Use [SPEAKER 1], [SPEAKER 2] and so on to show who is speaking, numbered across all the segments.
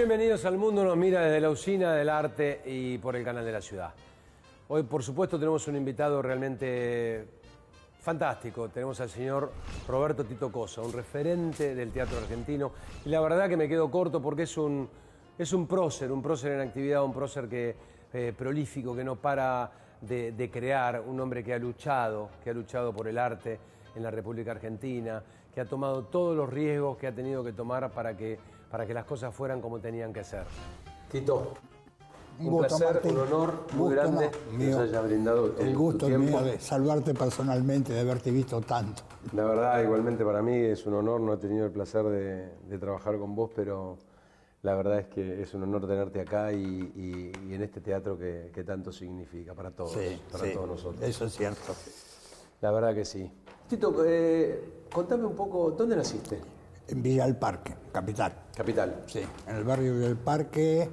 [SPEAKER 1] Bienvenidos al Mundo Nos Mira desde la Usina del Arte y por el Canal de la Ciudad. Hoy, por supuesto, tenemos un invitado realmente fantástico. Tenemos al señor Roberto Tito Cosa, un referente del teatro argentino. Y la verdad que me quedo corto porque es un prócer en actividad, un prócer prolífico, que no para de crear, un hombre que ha luchado por el arte en la República Argentina, que ha tomado todos los riesgos que ha tenido que tomar para que las cosas fueran como tenían que ser. Tito, un placer, Martín, un honor muy grande que nos haya brindado tu
[SPEAKER 2] el gusto
[SPEAKER 1] tiempo.
[SPEAKER 2] Es mío de saludarte personalmente, de haberte visto tanto.
[SPEAKER 1] La verdad, igualmente para mí es un honor, no he tenido el placer de trabajar con vos, pero la verdad es que es un honor tenerte acá y en este teatro que tanto significa para todos, todos nosotros.
[SPEAKER 2] Eso es cierto.
[SPEAKER 1] La verdad que sí. Tito, contame un poco, ¿dónde naciste?
[SPEAKER 2] En Villa del Parque, capital.
[SPEAKER 1] Capital.
[SPEAKER 2] Sí, en el barrio Villa del Parque,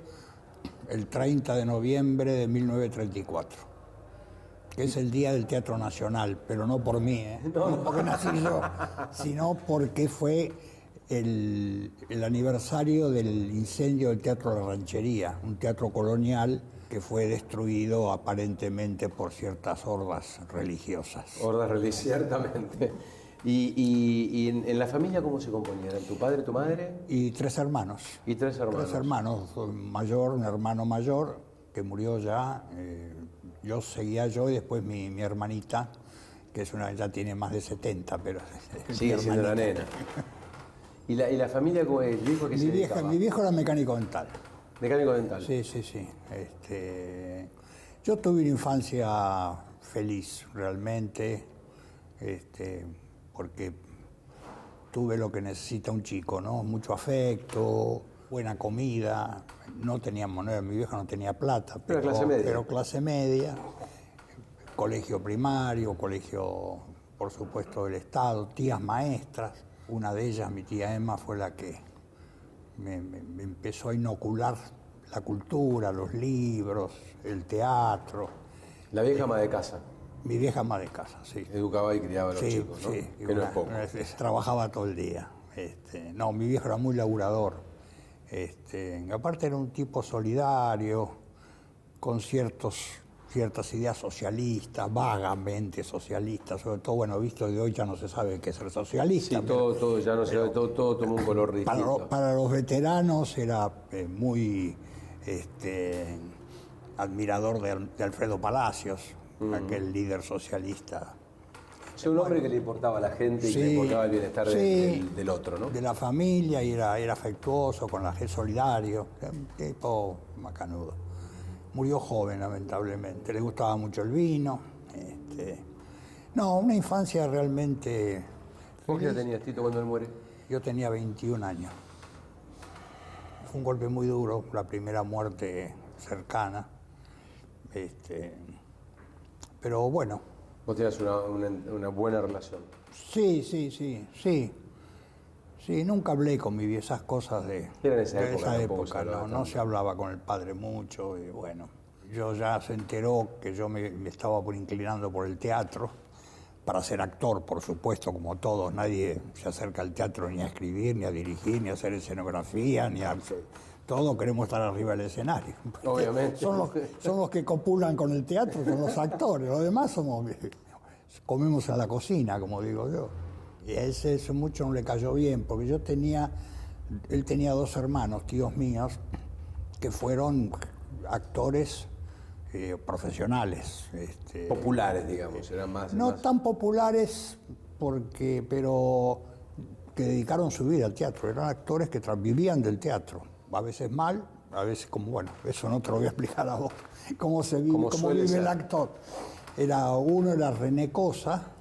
[SPEAKER 2] el 30 de noviembre de 1934, que es el Día del Teatro Nacional, pero no por mí, no porque nací yo, sino porque fue el aniversario del incendio del Teatro La Ranchería, un teatro colonial que fue destruido aparentemente por ciertas hordas religiosas.
[SPEAKER 1] Hordas religiosas, ciertamente. ¿Y en la familia cómo se componía? ¿Eran tu padre, tu madre?
[SPEAKER 2] Y tres hermanos.
[SPEAKER 1] ¿Y tres hermanos?
[SPEAKER 2] Tres hermanos, un hermano mayor que murió ya, yo seguía y después mi hermanita, que ya tiene más de 70, pero...
[SPEAKER 1] Sigue siendo la nena. ¿Y la familia cómo es? ¿El viejo que se dedicaba?
[SPEAKER 2] Mi viejo era mecánico dental.
[SPEAKER 1] ¿Mecánico dental?
[SPEAKER 2] Sí. Yo tuve una infancia feliz, realmente, porque tuve lo que necesita un chico, ¿no? Mucho afecto, buena comida, no teníamos, mi vieja no tenía plata, pero clase media, colegio primario, colegio, por supuesto, del Estado, tías maestras. Una de ellas, mi tía Emma, fue la que me empezó a inocular la cultura, los libros, el teatro.
[SPEAKER 1] La vieja ama de casa.
[SPEAKER 2] Mi vieja ama de casa, sí.
[SPEAKER 1] Educaba y criaba a los chicos, ¿no?
[SPEAKER 2] Sí,
[SPEAKER 1] que no es poco.
[SPEAKER 2] Trabajaba todo el día. No, mi viejo era muy laburador. Aparte era un tipo solidario, con ciertas ideas socialistas, vagamente socialistas, sobre todo, bueno, visto de hoy ya no se sabe qué es ser socialista.
[SPEAKER 1] Sí, todo ya no se sabe, todo tomó un color distinto.
[SPEAKER 2] Para los veteranos era muy admirador de Alfredo Palacios, aquel líder socialista.
[SPEAKER 1] Es un hombre que le importaba a la gente y que le importaba el bienestar del otro, ¿no?
[SPEAKER 2] De la familia, y era afectuoso, con la gente, solidario, un tipo macanudo. Murió joven, lamentablemente. Le gustaba mucho el vino. No, una infancia realmente...
[SPEAKER 1] ¿Vos qué edad tenías, Tito, cuando él muere?
[SPEAKER 2] Yo tenía 21 años. Fue un golpe muy duro, la primera muerte cercana. Pero bueno.
[SPEAKER 1] ¿Vos tenías una buena relación?
[SPEAKER 2] Sí, nunca hablé con mi vieja esas cosas de esa época. No se hablaba con el padre mucho, y bueno, yo ya se enteró que yo me estaba inclinando por el teatro, para ser actor, por supuesto, como todos. Nadie se acerca al teatro ni a escribir, ni a dirigir, ni a hacer escenografía, todos queremos estar arriba del escenario.
[SPEAKER 1] Obviamente.
[SPEAKER 2] Son los que copulan con el teatro, son los actores. Los demás comemos en la cocina, como digo yo. Y a eso mucho no le cayó bien, porque él tenía dos hermanos, tíos míos, que fueron actores profesionales.
[SPEAKER 1] Populares, digamos, eran más...
[SPEAKER 2] No tan populares, pero que dedicaron su vida al teatro. Eran actores que vivían del teatro. A veces mal, a veces como, bueno, eso no te lo voy a explicar a vos, cómo vive el actor. Uno era René Cosa,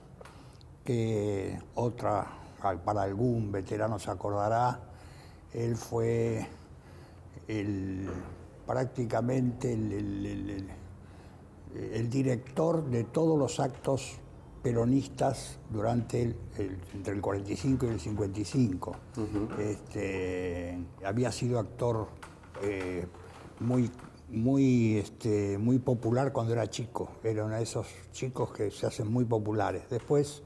[SPEAKER 2] que para algún veterano se acordará, él fue prácticamente el director de todos los actos peronistas durante entre el 45 y el 55. Había sido actor muy popular cuando era chico. Era uno de esos chicos que se hacen muy populares. Después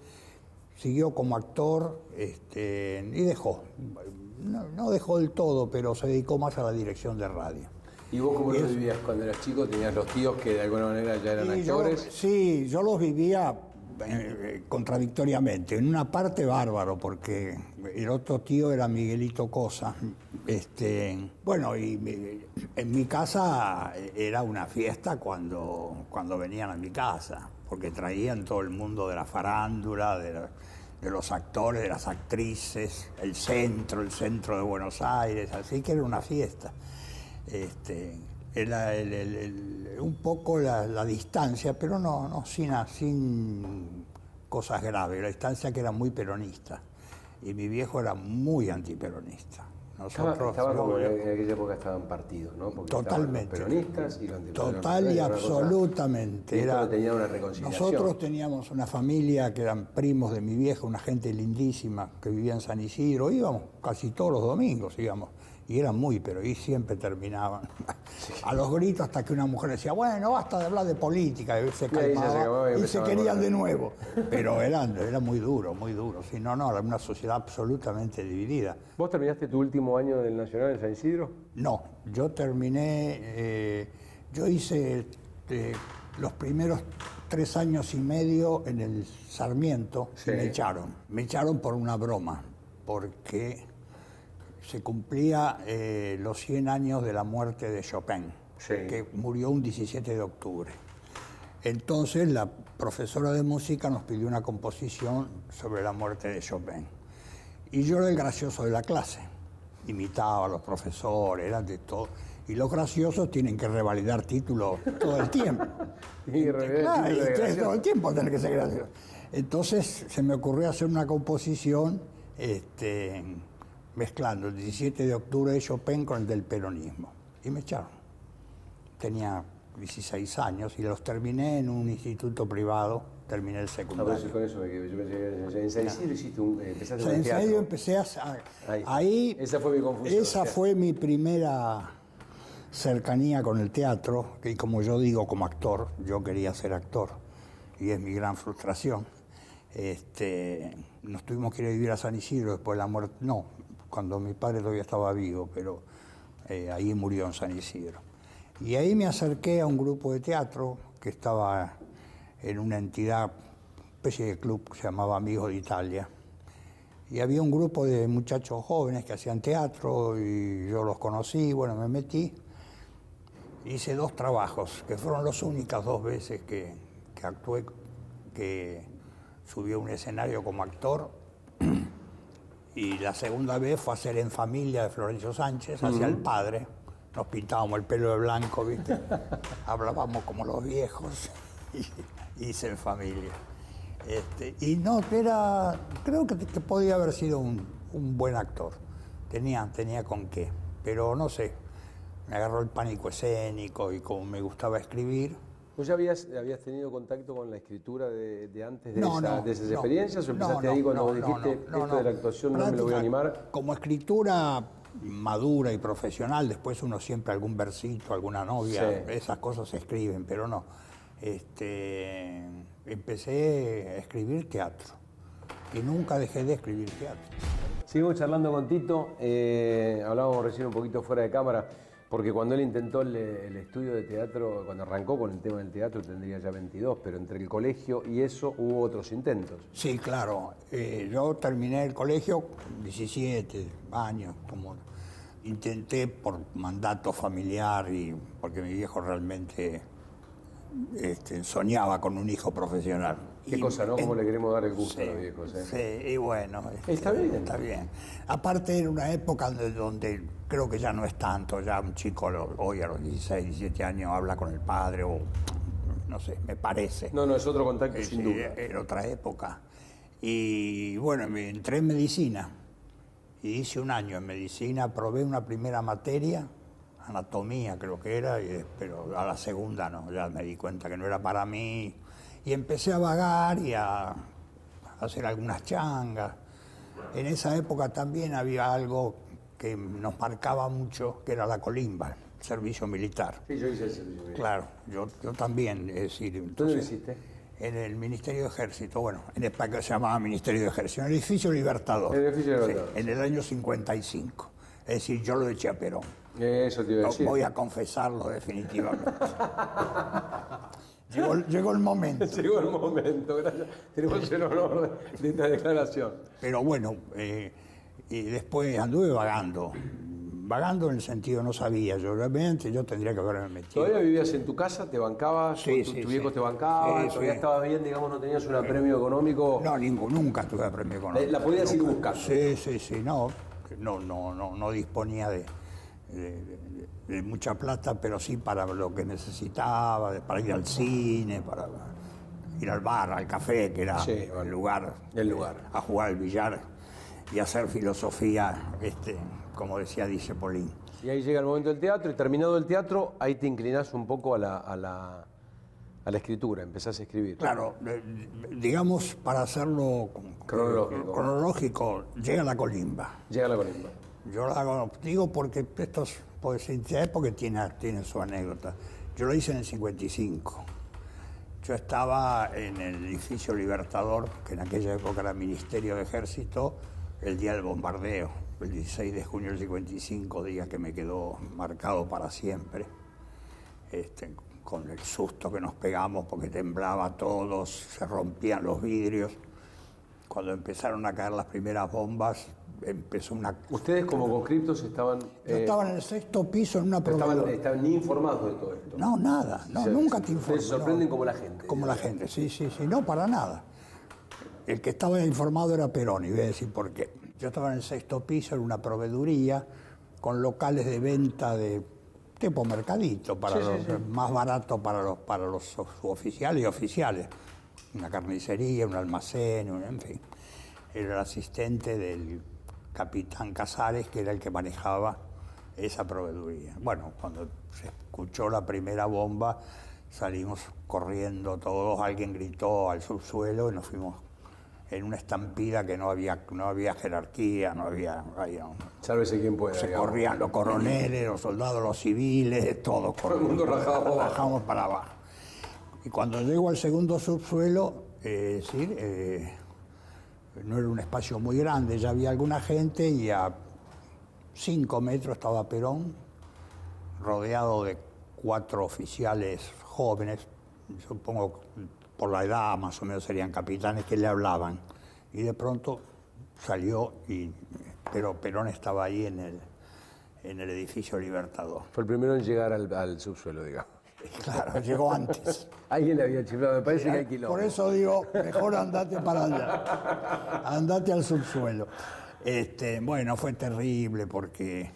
[SPEAKER 2] siguió como actor y dejó. no dejó del todo, pero se dedicó más a la dirección de radio.
[SPEAKER 1] ¿Y vos cómo lo vivías cuando eras chico? ¿Tenías los tíos que de alguna manera ya eran actores?
[SPEAKER 2] Sí, yo los vivía contradictoriamente. En una parte bárbaro, porque el otro tío era Miguelito Cosa. Bueno, y en mi casa era una fiesta cuando venían a mi casa, porque traían todo el mundo de la farándula, de los actores, de las actrices, el centro de Buenos Aires, así que era una fiesta. Era un poco la distancia, pero no sin cosas graves. La distancia que era muy peronista, y mi viejo era muy antiperonista.
[SPEAKER 1] Estaba como en aquella época estaban partidos, ¿no? Porque
[SPEAKER 2] totalmente.
[SPEAKER 1] Los peronistas y los antiperonistas.
[SPEAKER 2] Total y absolutamente.
[SPEAKER 1] Tenía una reconciliación.
[SPEAKER 2] Nosotros teníamos una familia que eran primos de mi vieja, una gente lindísima que vivía en San Isidro. Íbamos casi todos los domingos, íbamos. Y eran pero y siempre terminaban a los gritos, hasta que una mujer decía, bueno, basta de hablar de política, y se calmaba y se querían de nuevo. Pero era muy duro, muy duro. Sí, era una sociedad absolutamente dividida.
[SPEAKER 1] ¿Vos terminaste tu último año del Nacional en San Isidro?
[SPEAKER 2] No, yo terminé, yo hice los primeros 3 años y medio en el Sarmiento, sí. Y me echaron. Me echaron por una broma, porque se cumplía los 100 años de la muerte de Chopin, sí. Que murió un 17 de octubre. Entonces la profesora de música nos pidió una composición sobre la muerte de Chopin. Y yo era el gracioso de la clase. Imitaba a los profesores, era de todo. Y los graciosos tienen que revalidar títulos todo el tiempo. Todo el tiempo tienen que ser graciosos. Entonces se me ocurrió hacer una composición mezclando el 17 de octubre de Chopin con el del peronismo. Y me echaron. Tenía 16 años y los terminé en un instituto privado, terminé el secundario.
[SPEAKER 1] A ver, con eso me quedo. Yo pensé que en San Isidro empezaste
[SPEAKER 2] con el teatro. En San empecé ahí.
[SPEAKER 1] Esa fue mi confusión.
[SPEAKER 2] Esa fue mi primera cercanía con el teatro, y como yo digo, como actor, yo quería ser actor, y es mi gran frustración. Nos tuvimos que ir a vivir a San Isidro después de la muerte, no, cuando mi padre todavía estaba vivo, pero ahí murió en San Isidro. Y ahí me acerqué a un grupo de teatro que estaba en una entidad, especie de club que se llamaba Amigos de Italia. Y había un grupo de muchachos jóvenes que hacían teatro y yo los conocí, bueno, me metí. Hice 2 trabajos, que fueron las únicas 2 veces que actué, que subí a un escenario como actor. Y la segunda vez fue a hacer En Familia de Florencio Sánchez, hacia el padre. Nos pintábamos el pelo de blanco, ¿viste? Hablábamos como los viejos. Y hice En Familia. Y no, creo que podía haber sido un buen actor. Tenía con qué. Pero no sé, me agarró el pánico escénico y como me gustaba escribir.
[SPEAKER 1] ¿Vos ya habías tenido contacto con la escritura de antes de esas experiencias? ¿O empezaste ahí cuando dijiste esto de la actuación no me lo voy a animar?
[SPEAKER 2] Como escritura madura y profesional, después uno siempre algún versito, alguna novia, sí. Esas cosas se escriben, pero no. Empecé a escribir teatro y nunca dejé de escribir teatro.
[SPEAKER 1] Seguimos charlando con Tito, hablábamos recién un poquito fuera de cámara, porque cuando él intentó el estudio de teatro, cuando arrancó con el tema del teatro tendría ya 22, pero entre el colegio y eso hubo otros intentos.
[SPEAKER 2] Sí, claro. Yo terminé el colegio 17 años, como intenté por mandato familiar y porque mi viejo realmente soñaba con un hijo profesional.
[SPEAKER 1] Qué cosa, ¿no? Cómo le queremos dar el gusto a los viejos.
[SPEAKER 2] Sí, y bueno.
[SPEAKER 1] Está bien.
[SPEAKER 2] Está bien. Aparte era una época donde creo que ya no es tanto, ya un chico hoy a los 16, 17 años habla con el padre o no sé, me parece.
[SPEAKER 1] No, es otro contacto sin duda.
[SPEAKER 2] Era otra época. Y bueno, me entré en medicina y hice 1 año en medicina, probé una primera materia, anatomía creo que era, pero a la segunda no, ya me di cuenta que no era para mí. Y empecé a vagar y a hacer algunas changas. En esa época también había algo que nos marcaba mucho, que era la colimba, el servicio militar.
[SPEAKER 1] Sí, yo hice el servicio militar.
[SPEAKER 2] Claro, yo también, es decir...
[SPEAKER 1] ¿Dónde lo hiciste?
[SPEAKER 2] en el Ministerio de Ejército, bueno, en España se llamaba Ministerio de Ejército, en el edificio Libertador.
[SPEAKER 1] El edificio Libertador.
[SPEAKER 2] Sí, en el año 55. Es decir, yo lo eché a Perón.
[SPEAKER 1] Eso te iba a decir.
[SPEAKER 2] Voy a confesarlo definitivamente. Llegó el momento.
[SPEAKER 1] Llegó el momento, gracias. Tenemos el honor de esta declaración.
[SPEAKER 2] Pero bueno, y después anduve vagando. Vagando en el sentido, no sabía, yo realmente yo tendría que haberme metido.
[SPEAKER 1] ¿Todavía vivías en tu casa? ¿Te bancabas?
[SPEAKER 2] Sí,
[SPEAKER 1] ¿Tu
[SPEAKER 2] sí,
[SPEAKER 1] viejo
[SPEAKER 2] sí.
[SPEAKER 1] te bancaba?
[SPEAKER 2] Sí,
[SPEAKER 1] ¿Todavía
[SPEAKER 2] sí.
[SPEAKER 1] estabas bien, digamos, no tenías un apremio económico?
[SPEAKER 2] No, nunca tuve apremio económico.
[SPEAKER 1] ¿La podías ir buscando?
[SPEAKER 2] Sí, no disponía de mucha plata, pero sí para lo que necesitaba, para ir al cine, para ir al bar, al café, que era el lugar a jugar al billar y hacer filosofía, como decía Dice Polín.
[SPEAKER 1] Y ahí llega el momento del teatro, y terminado el teatro, ahí te inclinás un poco a la escritura, empezás a escribir.
[SPEAKER 2] Claro, digamos, para hacerlo cronológico, llega la colimba.
[SPEAKER 1] Llega la colimba.
[SPEAKER 2] Yo lo hago, digo porque esto es poesía, porque tiene su anécdota. Yo lo hice en el 55. Yo estaba en el edificio Libertador, que en aquella época era Ministerio de Ejército, el día del bombardeo, el 16 de junio del 55, día que me quedó marcado para siempre, con el susto que nos pegamos porque temblaba todo, se rompían los vidrios. Cuando empezaron a caer las primeras bombas, empezó una...
[SPEAKER 1] ¿Ustedes como conscriptos estaban...?
[SPEAKER 2] Yo estaba en el 6º piso en una proveedora.
[SPEAKER 1] ¿Estaban ni informados de todo esto?
[SPEAKER 2] No, nada, no, nunca te informan.
[SPEAKER 1] Se sorprenden como la gente.
[SPEAKER 2] Como la gente, sí, no, para nada. El que estaba informado era Perón, y voy a decir por qué. Yo estaba en el 6º piso, en una proveeduría, con locales de venta de tipo mercadito, más barato para los oficiales y oficiales. Una carnicería, un almacén, en fin. Era el asistente del capitán Casares, que era el que manejaba esa proveeduría. Bueno, cuando se escuchó la primera bomba, salimos corriendo todos, alguien gritó al subsuelo y nos fuimos en una estampida que no había jerarquía, no había
[SPEAKER 1] sálvese quien pueda.
[SPEAKER 2] Se corrían los coroneles, los soldados, los civiles, todos corriendo. Bajamos para abajo. Y cuando llego al segundo subsuelo, no era un espacio muy grande, ya había alguna gente y a 5 metros estaba Perón, rodeado de 4 oficiales jóvenes, supongo por la edad más o menos serían capitanes, que le hablaban. Y de pronto salió, pero Perón estaba ahí en el edificio Libertador.
[SPEAKER 1] Fue el primero en llegar al subsuelo, digamos.
[SPEAKER 2] Claro, llegó antes.
[SPEAKER 1] Alguien le había chiflado, me parece que hay kilómetros.
[SPEAKER 2] Por eso digo, mejor andate para allá, andate al subsuelo. Bueno, fue terrible porque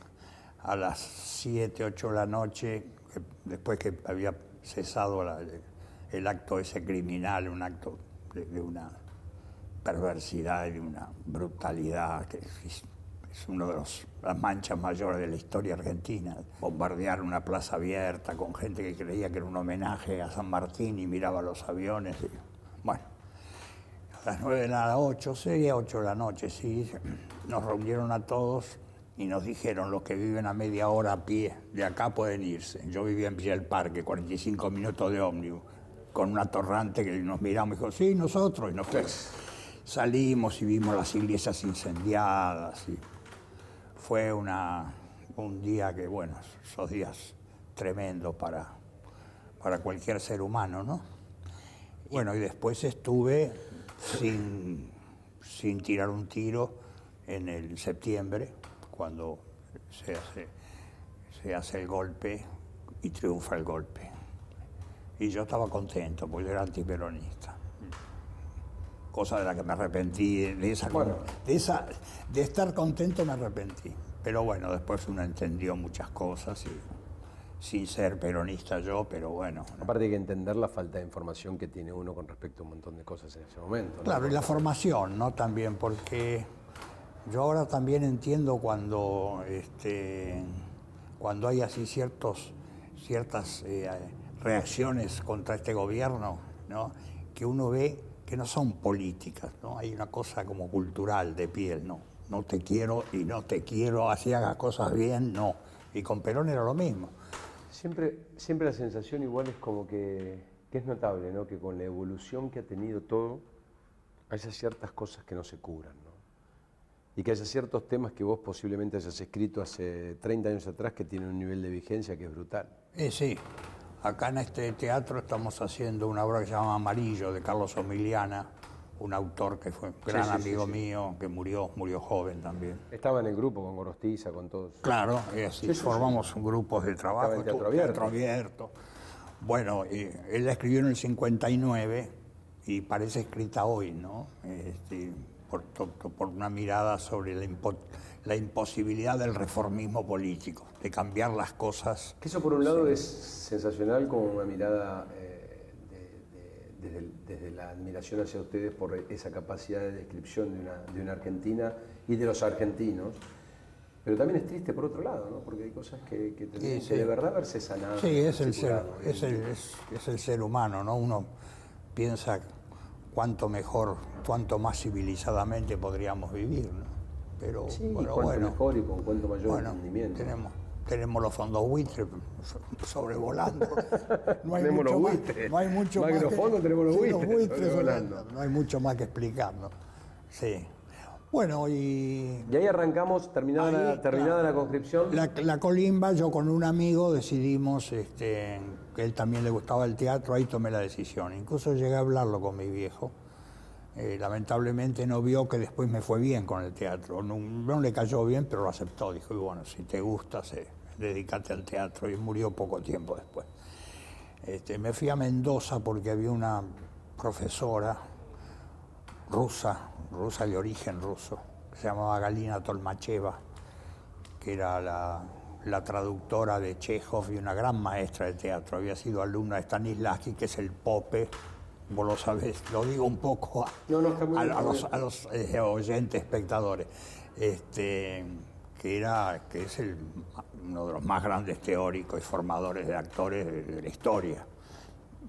[SPEAKER 2] a las 7, 8 de la noche, después que había cesado el acto ese criminal, un acto de una perversidad y de una brutalidad que es una de las manchas mayores de la historia argentina. Bombardear una plaza abierta con gente que creía que era un homenaje a San Martín y miraba los aviones. Bueno, a las 9 de la 8 de la noche, sí, nos reunieron a todos y nos dijeron: los que viven a media hora a pie de acá pueden irse. Yo vivía en Villa del Parque, 45 minutos de ómnibus, con una torrante que nos miramos y dijo: sí, nosotros. Y nos fuimos. Salimos y vimos las iglesias incendiadas. Y fue un día que, bueno, esos días tremendos para cualquier ser humano, ¿no? Bueno, y después estuve sin tirar un tiro en el septiembre, cuando se hace el golpe y triunfa el golpe. Y yo estaba contento, porque yo era antiperonista. Cosa de la que me arrepentí, de estar contento me arrepentí. Pero bueno, después uno entendió muchas cosas, y sin ser peronista yo, pero bueno.
[SPEAKER 1] Aparte hay que entender la falta de información que tiene uno con respecto a un montón de cosas en ese momento, ¿no?
[SPEAKER 2] Claro, y la formación, ¿no? También, porque yo ahora también entiendo cuando hay así ciertas reacciones contra este gobierno, ¿no? Que uno ve que no son políticas, ¿no? Hay una cosa como cultural, de piel, ¿no? No te quiero y no te quiero, así hagas cosas bien, no. Y con Perón era lo mismo.
[SPEAKER 1] Siempre la sensación igual es como que que es notable, ¿no? Que con la evolución que ha tenido todo, haya ciertas cosas que no se curan, ¿no? Y que haya ciertos temas que vos posiblemente hayas escrito hace 30 años atrás que tienen un nivel de vigencia que es brutal.
[SPEAKER 2] Sí, acá en este teatro estamos haciendo una obra que se llama Amarillo, de Carlos Omiliana, un autor que fue un gran amigo mío, que murió joven también.
[SPEAKER 1] Estaba en el grupo con Gorostiza, con todos.
[SPEAKER 2] Claro, y así formamos grupos de trabajo.
[SPEAKER 1] Estaba en Teatro
[SPEAKER 2] Abierto. Bueno, él la escribió en el 59 y parece escrita hoy, ¿no? Por una mirada sobre la imposibilidad del reformismo político, de cambiar las cosas.
[SPEAKER 1] Que eso por un lado es sensacional, como una mirada desde la admiración hacia ustedes por esa capacidad de descripción de una Argentina y de los argentinos. Pero también es triste por otro lado, ¿no? Porque hay cosas que tendrían que de verdad verse sanadas.
[SPEAKER 2] Sí, es el ser humano, ¿no? Uno piensa cuánto mejor, cuánto más civilizadamente podríamos vivir, ¿no? Pero
[SPEAKER 1] sí, cuánto mejor y con cuánto mayor entendimiento.
[SPEAKER 2] Tenemos los fondos buitres sobrevolando. No hay
[SPEAKER 1] tenemos
[SPEAKER 2] mucho
[SPEAKER 1] los
[SPEAKER 2] más,
[SPEAKER 1] buitres.
[SPEAKER 2] no hay mucho
[SPEAKER 1] más
[SPEAKER 2] más
[SPEAKER 1] que los fondos, tenemos los buitres
[SPEAKER 2] sobrevolando. No hay mucho más que explicar, ¿no? Sí. Bueno, y
[SPEAKER 1] ahí arrancamos, terminada la conscripción.
[SPEAKER 2] La colimba, yo con un amigo decidimos, que él también le gustaba el teatro, ahí tomé la decisión. Incluso llegué a hablarlo con mi viejo. Lamentablemente no vio que después me fue bien con el teatro. No le cayó bien, pero lo aceptó. Dijo, y bueno, si te gusta, dedícate al teatro. Y murió poco tiempo después. Me fui a Mendoza porque había una profesora rusa de origen ruso, que se llamaba Galina Tolmacheva, que era la traductora de Chekhov y una gran maestra de teatro. Había sido alumna de Stanislavski, que es el Pope, vos lo sabés, lo digo un poco a los oyentes, espectadores, que es uno de los más grandes teóricos y formadores de actores de la historia.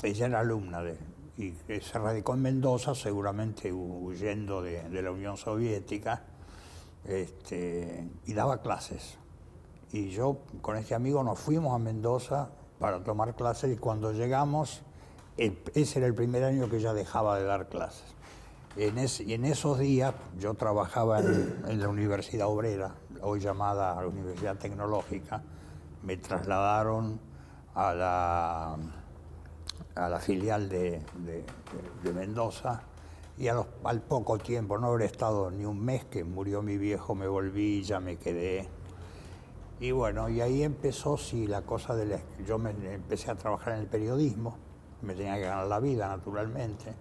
[SPEAKER 2] Ella era alumna de él. Y se radicó en Mendoza, seguramente huyendo de la Unión Soviética, y daba clases. Y yo con este amigo nos fuimos a Mendoza para tomar clases y cuando llegamos, ese era el primer año que ya dejaba de dar clases. Y en esos días yo trabajaba en la Universidad Obrera, hoy llamada Universidad Tecnológica. Me trasladaron a la filial de Mendoza y al poco tiempo, no habré estado ni un mes que murió mi viejo, me volví, ya me quedé. Y bueno, y ahí empezó, la cosa yo empecé a trabajar en el periodismo, me tenía que ganar la vida, naturalmente.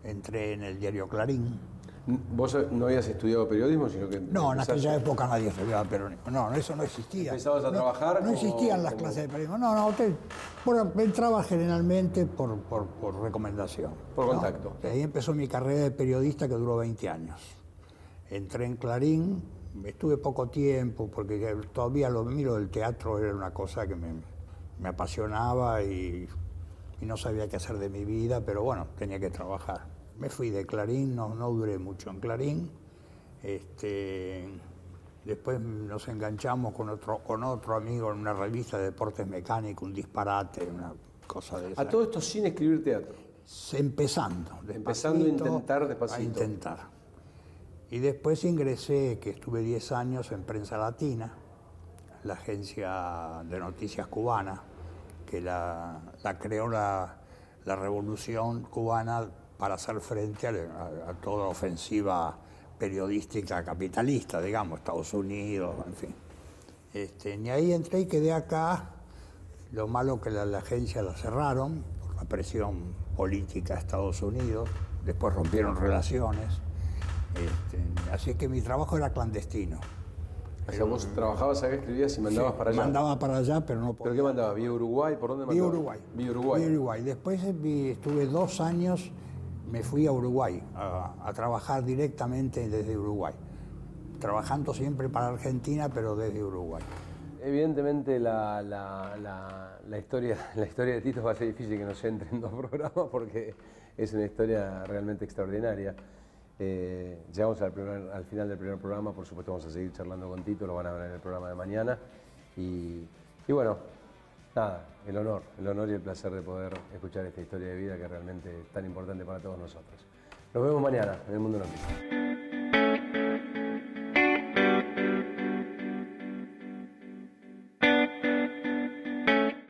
[SPEAKER 2] Entré en el diario Clarín.
[SPEAKER 1] ¿Vos no habías estudiado periodismo, sino que...?
[SPEAKER 2] No, en aquella época nadie estudiaba periodismo. No, eso no existía.
[SPEAKER 1] ¿Empezabas a trabajar?
[SPEAKER 2] No existían las clases de periodismo. No, entraba generalmente por recomendación.
[SPEAKER 1] Por contacto.
[SPEAKER 2] ¿No? Ahí empezó mi carrera de periodista, que duró 20 años. Entré en Clarín, estuve poco tiempo, porque todavía lo del teatro era una cosa que me apasionaba y no sabía qué hacer de mi vida, pero bueno, tenía que trabajar. Me fui de Clarín, no duré mucho en Clarín. Después nos enganchamos con otro amigo en una revista de deportes mecánicos, un disparate, una cosa de esa.
[SPEAKER 1] ¿A todo esto sin escribir teatro?
[SPEAKER 2] Empezando
[SPEAKER 1] a intentar despacito.
[SPEAKER 2] A intentar. Y después ingresé, que estuve 10 años en Prensa Latina, la agencia de noticias cubana, que la creó la Revolución Cubana para hacer frente a toda ofensiva periodística capitalista, digamos, Estados Unidos, en fin. Y ahí entré y quedé acá. Lo malo que la agencia la cerraron por la presión política de Estados Unidos. Después rompieron relaciones. Así que mi trabajo era clandestino.
[SPEAKER 1] O sea, vos trabajabas acá, escribías y mandabas para allá.
[SPEAKER 2] Mandaba para allá, pero no podía.
[SPEAKER 1] ¿Pero qué mandabas? ¿Vía Uruguay? ¿Por dónde mandabas?
[SPEAKER 2] Vía Uruguay. Después estuve 2 años, me fui a Uruguay, a trabajar directamente desde Uruguay. Trabajando siempre para Argentina, pero desde Uruguay.
[SPEAKER 1] Evidentemente la historia de Tito va a ser difícil que nos entre en 2 programas porque es una historia realmente extraordinaria. Llegamos al final del primer programa, por supuesto vamos a seguir charlando con Tito, lo van a ver en el programa de mañana y bueno, Nada, el honor y el placer de poder escuchar esta historia de vida que es realmente tan importante para todos nosotros. Nos vemos mañana en El Mundo No Mira.